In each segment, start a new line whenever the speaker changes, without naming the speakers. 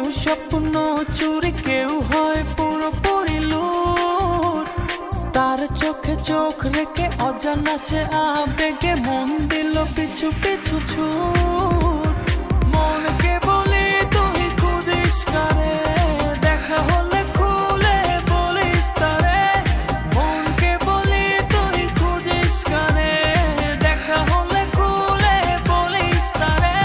কেউ স্বপ্ন চুরি, কেউ হয় পুরোপুরি লুট। তার চোখে চোখ রেখে অজানা সে আবেগে মন দিল পিছু পিছু ছুট। মনকে বলি তুই খুঁজিস কারে, দেখা হলে খুলে বলিস তারে। মনকে বলি তুই খুঁজিস কারে, দেখা হলে খুলে বলিস তারে।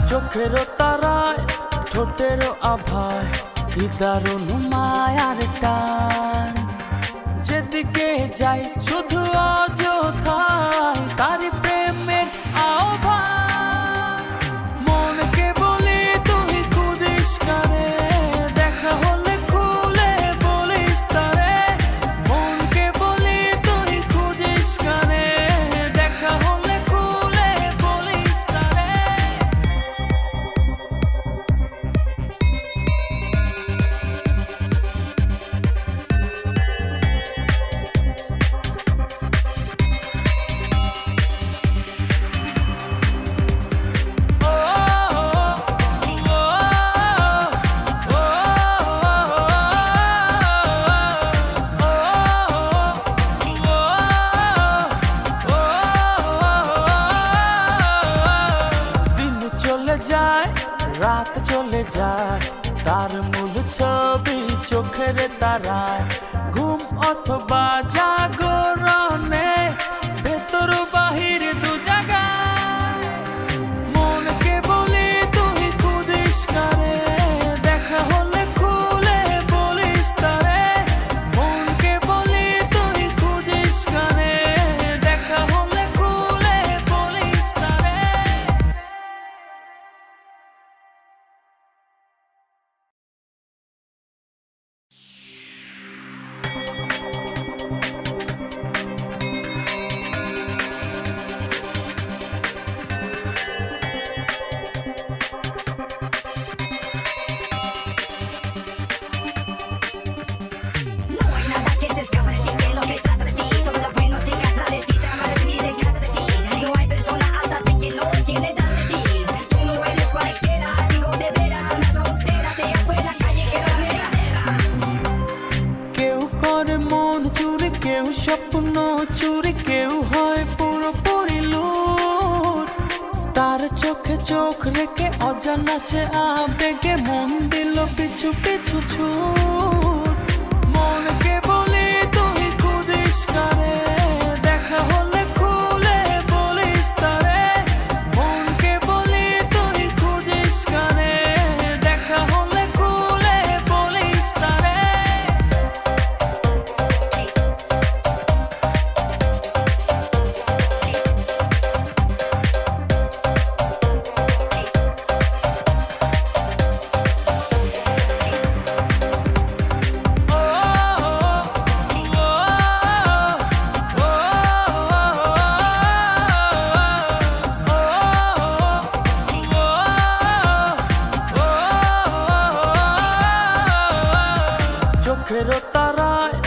চোখেরও তারায় ঠোঁটেরও আভায় কি দারুণ মায়ার টান। যেদিকে যাই শুধু অযথায় তারি প্রেমের আহ্বান। মনকে বলি তুই খুঁজিস কারে, দেখা হলে খুলে বলিস তারে। মনকে বলি তুই খুঁজিস কারে, দেখা হলে খুলে বলিস তারে। রাত চলে যায় তার মূল ছবি চোখের তারায়। ঘুম অথবা জাগরণে ভেতর বাহির দু জায়গায়। মনকে বলি তুই খুঁজিস কারে, দেখা হলে খুলে বলিস তারে। মনকে বলি তুই খুঁজিস কারে, দেখা হলে খুলে বলিস তারে। কেউ স্বপ্ন চুরি, কেউ হয় পুরোপুরি লুট। তার চোখে চোখ রেখে অজানা সে আবেগে মন দিল পিছু পিছু ছুট। মনকে বলি তুই খুঁজিস কারে, দেখা হলে খুলে বলিস তারে। মনকে বলি তুই খুঁজিস কারে, দেখা হলে খুলে বলিস তারে। চোখেরও তারায়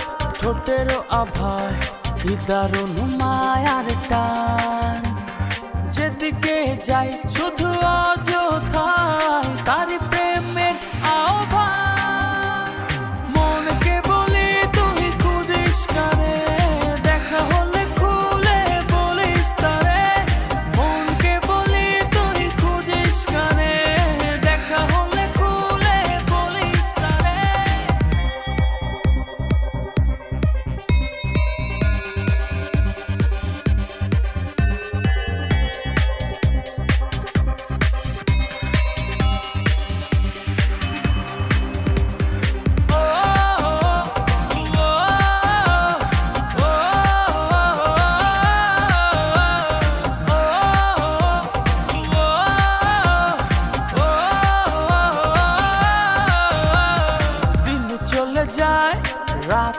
ঠোঁটেরও আভায় কি দারুণ মায়ার টান। যেদিকে যাই শুধু অযথায় তারি প্রেমের আহ্বান। মনকে বলি তুই খুঁজিস কারে, দেখা হলে খুলে বলিস তারে। মনকে বলি তুই খুঁজিস কারে, দেখা হলে খুলে বলিস তারে।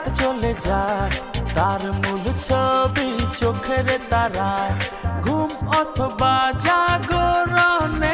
রাত চলে যায়, তার মূল ছবি চোখের তারায়, ঘুম অথবা জাগরণে